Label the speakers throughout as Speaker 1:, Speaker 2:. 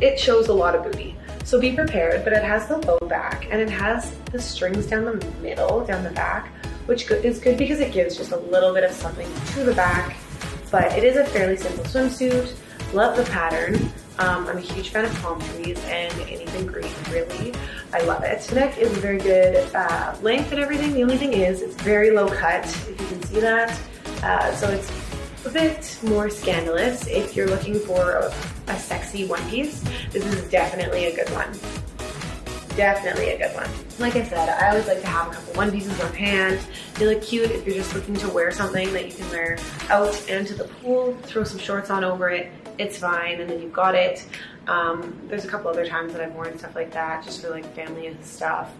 Speaker 1: it shows a lot of booty. So be prepared, but it has the low back and it has the strings down the middle, down the back, which is good because it gives just a little bit of something to the back. But it is a fairly simple swimsuit. Love the pattern. I'm a huge fan of palm trees and anything green, really. I love it. The neck is very good length and everything. The only thing is it's very low cut, if you can see that. So it's a bit more scandalous. If you're looking for a sexy one piece, this is definitely a good one. Definitely a good one. Like I said, I always like to have a couple one pieces on hand. They look cute if you're just looking to wear something that you can wear out and to the pool, throw some shorts on over it, it's fine, and then you've got it. There's a couple other times that I've worn stuff like that, just for like family stuff.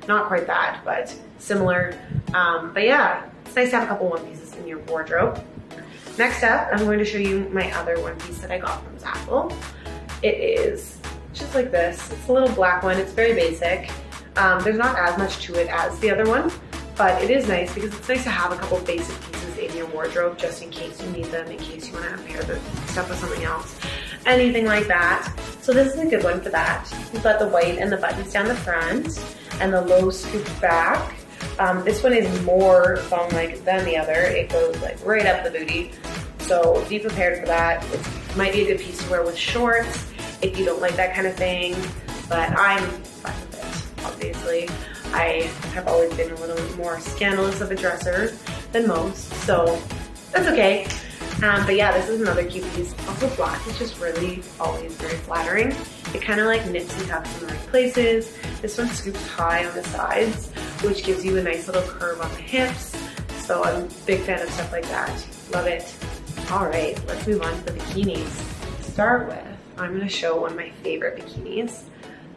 Speaker 1: Not quite that, but similar. But yeah, it's nice to have a couple one pieces in your wardrobe. Next up, I'm going to show you my other one piece that I got from Zaful. It is just like this. It's a little black one. It's very basic. There's not as much to it as the other one, but it is nice because it's nice to have a couple basic pieces in your wardrobe just in case you need them, in case you want to pair the stuff with something else, anything like that. So this is a good one for that. You've got the white and the buttons down the front and the low scooped back. This one is more thong-like than the other. It goes like right up the booty. So be prepared for that. It might be a good piece to wear with shorts if you don't like that kind of thing, but I'm fine with it, obviously. I have always been a little more scandalous of a dresser than most, so that's okay. But yeah, this is another cute piece. Also black is just really always very flattering. It kind of like nips and tucks in the right places. This one scoops high on the sides, which gives you a nice little curve on the hips. So I'm a big fan of stuff like that. Love it. All right, let's move on to the bikinis. To start with, I'm gonna show one of my favorite bikinis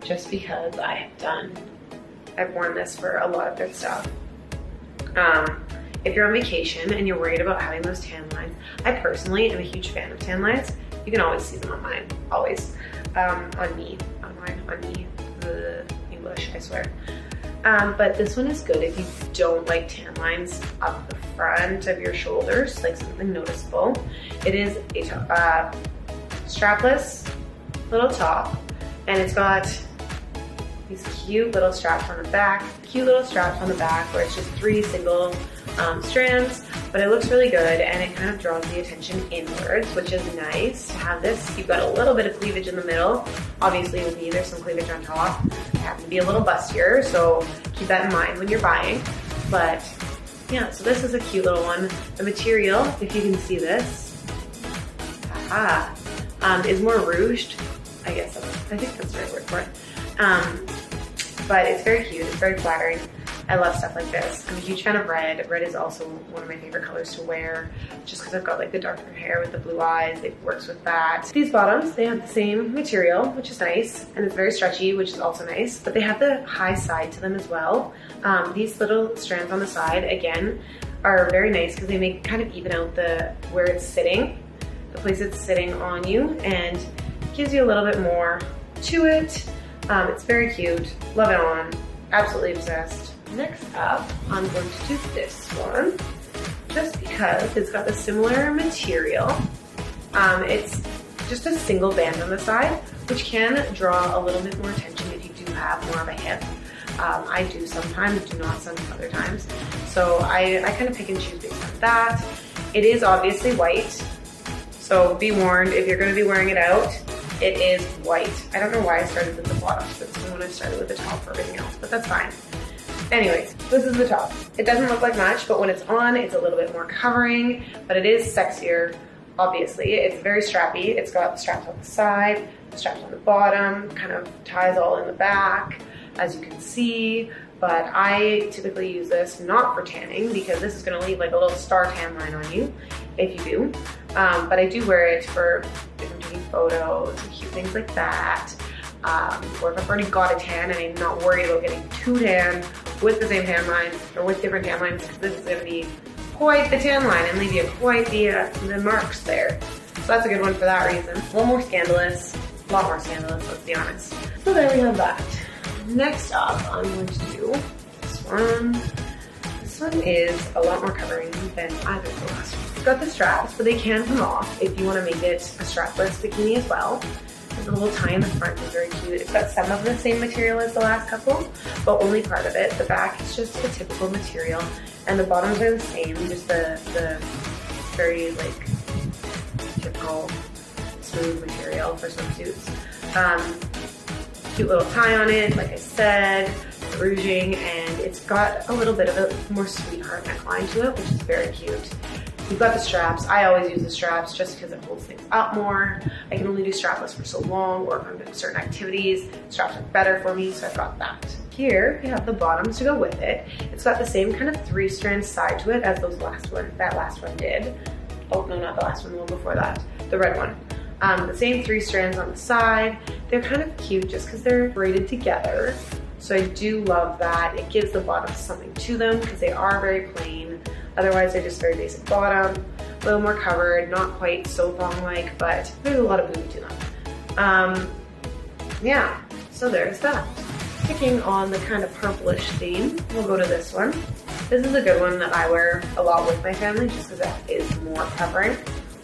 Speaker 1: just because I've worn this for a lot of good stuff. If you're on vacation and you're worried about having those tan lines, I personally am a huge fan of tan lines. You can always see them on mine, always. On me, English, I swear. But this one is good if you don't like tan lines up the front of your shoulders, like something noticeable. It is a strapless little top, and it's got these cute little straps on the back, where it's just 3 single strands, but it looks really good and it kind of draws the attention inwards, which is nice to have this. You've got a little bit of cleavage in the middle. Obviously with me, there's some cleavage on top. I happen to be a little bustier, so keep that in mind when you're buying. But yeah, so this is a cute little one. The material, if you can see this, is more ruched. I think that's the right word for it. But it's very cute, it's very flattering. I love stuff like this. I'm a huge fan of red. Red is also one of my favorite colors to wear, just because I've got like the darker hair with the blue eyes. It works with that. These bottoms, they have the same material, which is nice, and it's very stretchy, which is also nice, but they have the high side to them as well. These little strands on the side, again, are very nice because they kind of even out where it's sitting, the place it's sitting on you, and gives you a little bit more to it. It's very cute. Love it on. Absolutely obsessed. Next up, I'm going to do this one, just because it's got the similar material. It's just a single band on the side, which can draw a little bit more attention if you do have more of a hip. I do sometimes, do not some other times. So I kind of pick and choose based on that. It is obviously white, so be warned if you're going to be wearing it out. It is white. I don't know why I started with the bottoms, but when I started with the top for everything else, but that's fine. Anyways, this is the top. It doesn't look like much, but when it's on, it's a little bit more covering, but it is sexier, obviously. It's very strappy. It's got straps on the side, straps on the bottom, kind of ties all in the back, as you can see. But I typically use this not for tanning because this is gonna leave like a little star tan line on you if you do. But I do wear it for if I'm taking photos and cute things like that. Or if I've already got a tan and I'm not worried about getting too tan with the same tan line or with different tan lines, because this is gonna be quite the tan line and leave you quite the marks there. So that's a good one for that reason. A little more scandalous, a lot more scandalous, let's be honest. So there we have that. Next up, I'm going to do this one. This one is a lot more covering than either of the last one. It's got the straps, but they can come off if you want to make it a strapless bikini as well. The little tie in the front is very cute. It's got some of the same material as the last couple, but only part of it. The back is just a typical material, and the bottoms are the same, just the very like typical smooth material for swimsuits. Cute little tie on it, like I said, ruching, and it's got a little bit of a more sweetheart neckline to it, which is very cute. You've got the straps. I always use the straps just because it holds things up more. I can only do strapless for so long, or if I'm doing certain activities, straps are better for me, so I've got that. Here, we have the bottoms to go with it. It's got the same kind of 3-strand side to it as that last one did. Oh, no, not the last one, the one before that, the red one. The same 3 strands on the side. They're kind of cute just because they're braided together. So I do love that. It gives the bottoms something to them because they are very plain. Otherwise, they're just very basic bottom, a little more covered, not quite so thong-like, but there's a lot of booty to them. Yeah, so there's that. Sticking on the kind of purplish theme, we'll go to this one. This is a good one that I wear a lot with my family just because it is more covering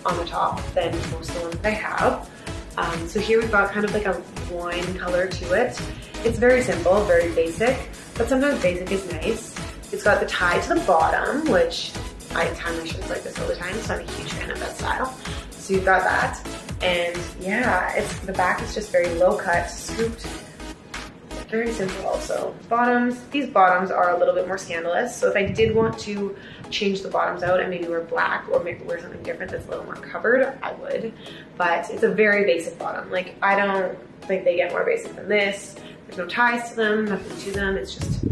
Speaker 1: on the top than most of the ones that I have. So here we've got kind of like a wine color to it. It's very simple, very basic, but sometimes basic is nice. It's got the tie to the bottom, which I tie my shirts like this all the time, so I'm a huge fan of that style. So you've got that, and yeah, the back is just very low cut, scooped, very simple also. Bottoms, these bottoms are a little bit more scandalous, so if I did want to change the bottoms out and maybe wear black or maybe wear something different that's a little more covered, I would, but it's a very basic bottom. Like, I don't think they get more basic than this. There's no ties to them, nothing to them, it's just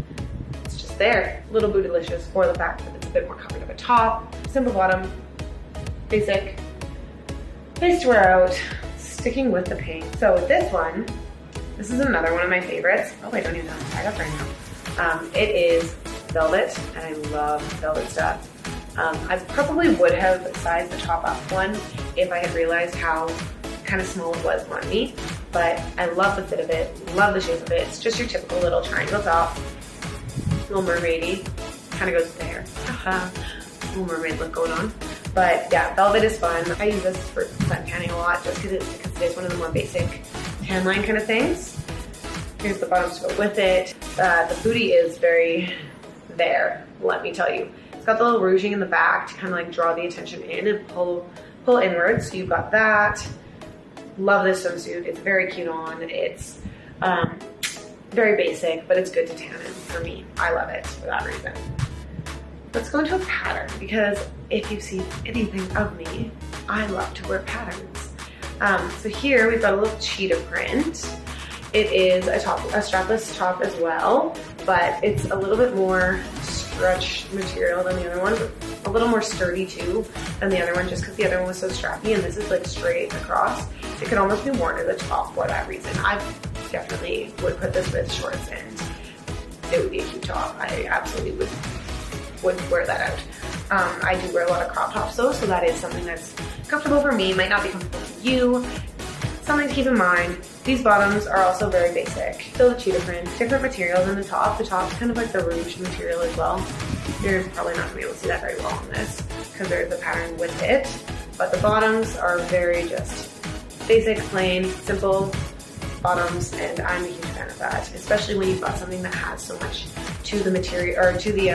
Speaker 1: there. A little bootylicious for the fact that it's a bit more covered of a top. Simple bottom, basic, nice to wear out, sticking with the pink. So with this one, this is another one of my favorites. Oh, I don't even have it tied up right now. It is velvet, and I love velvet stuff. I probably would have sized the top up one if I had realized how kind of small it was on me, but I love the fit of it, love the shape of it. It's just your typical little triangle top. Little mermaidy, kind of goes with the hair. Haha, little mermaid look going on. But yeah, velvet is fun. I use this for sun tanning a lot just because it is one of the more basic tan line kind of things. Here's the bottoms to go with it. The booty is very there, let me tell you. It's got the little ruching in the back to kind of like draw the attention in and pull inwards. So you've got that. Love this swimsuit. It's very cute on. It's very basic, but it's good to tan in for me. I love it for that reason. Let's go into a pattern, because if you've seen anything of me, I love to wear patterns. So here we've got a little cheetah print. It is a strapless top as well, but it's a little bit more stretch material than the other one, but a little more sturdy too than the other one, just because the other one was so strappy and this is like straight across. It could almost be worn as a top for that reason. I definitely would put this with shorts and it would be a cute top. I absolutely would wear that out. I do wear a lot of crop tops though, so that is something that's comfortable for me, might not be comfortable for you. Something to keep in mind. These bottoms are also very basic. Still the cheetah print, different materials in the top. The top's kind of like the ruche material as well. You're probably not gonna be able to see that very well on this because there's a pattern with it. But the bottoms are very just basic, plain, simple bottoms, and I'm a huge fan of that, especially when you've got something that has so much to the material or to the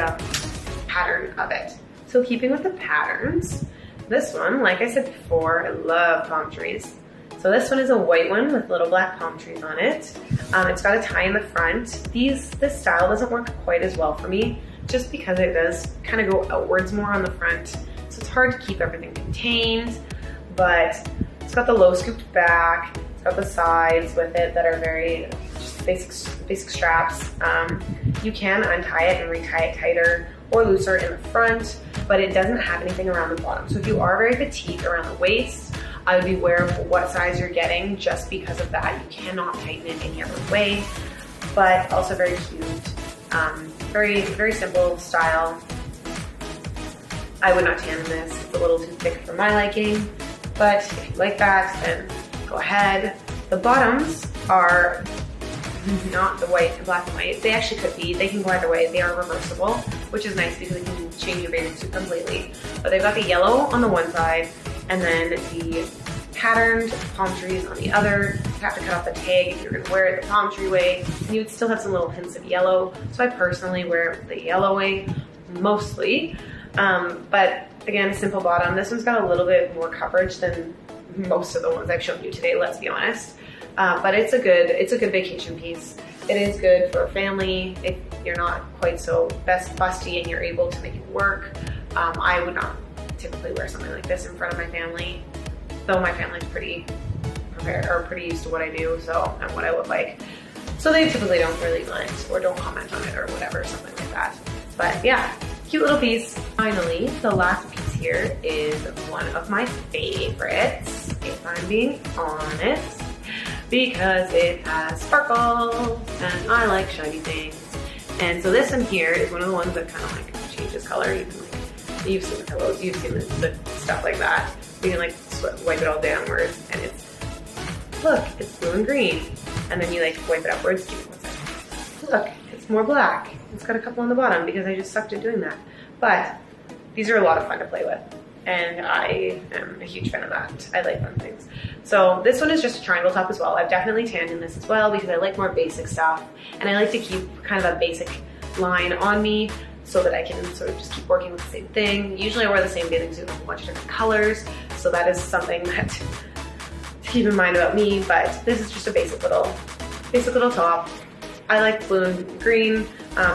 Speaker 1: pattern of it. So keeping with the patterns, this one, like I said before, I love palm trees. So this one is a white one with little black palm trees on it. It's got a tie in the front. This style doesn't work quite as well for me, just because it does kind of go outwards more on the front. So it's hard to keep everything contained, but it's got the low scooped back. It's got the sides with it that are very just basic straps. You can untie it and retie it tighter or looser in the front, but it doesn't have anything around the bottom. So if you are very petite around the waist, I would be aware of what size you're getting just because of that. You cannot tighten it any other way, but also very cute. Very, very simple style. I would not tan in this. It's a little too thick for my liking, but if you like that, then go ahead. The bottoms are not the white and black and white. They actually could be. They can go either way. They are reversible, which is nice because it can change your bathing suit completely. But they've got the yellow on the one side, and then the patterned palm trees on the other. have to cut off the tag if you're gonna wear it the palm tree way, and you would still have some little hints of yellow. So I personally wear it the yellow way, mostly. But again, simple bottom. This one's got a little bit more coverage than most of the ones I've shown you today, let's be honest. But it's a good vacation piece. It is good for a family if you're not quite so busty and you're able to make it work. I would not typically wear something like this in front of my family, though my family's pretty prepared or pretty used to what I do, so and what I look like. So they typically don't really mind or don't comment on it or whatever, something like that. But yeah, cute little piece. Finally, the last piece here is one of my favorites, if I'm being honest, because it has sparkles and I like shiny things. And so this one here is one of the ones that kind of like changes color. You can like, you've seen the pillows, you've seen the stuff like that. You can like wipe it all downwards and look, it's blue and green. And then you like wipe it upwards. Give me 1 second. Look, it's more black. It's got a couple on the bottom because I just sucked at doing that. But these are a lot of fun to play with. And I am a huge fan of that. I like fun things. So this one is just a triangle top as well. I've definitely tanned in this as well because I like more basic stuff. And I like to keep kind of a basic line on me so that I can sort of just keep working with the same thing. Usually I wear the same bathing suit in a whole bunch of different colors. So that is something that to keep in mind about me. But this is just a basic little top. I like blue and green.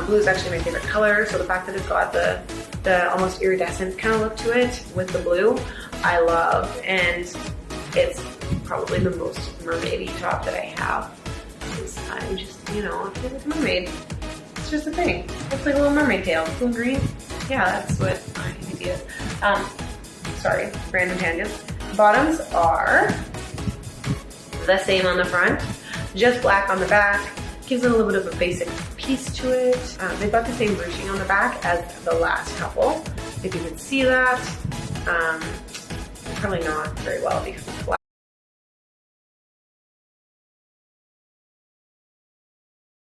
Speaker 1: Blue is actually my favorite color. So the fact that it's got the almost iridescent kind of look to it with the blue, I love. And it's probably the most mermaidy top that I have. I'm just, you know, I'm a mermaid. It's just a thing. It's like a little mermaid tail. Blue and green. Yeah, that's what my idea is. Sorry, random tangents. Bottoms are the same on the front, just black on the back. Gives it a little bit of a basic piece to it. They've got the same ruching on the back as the last couple. If you can see that, probably not very well because it's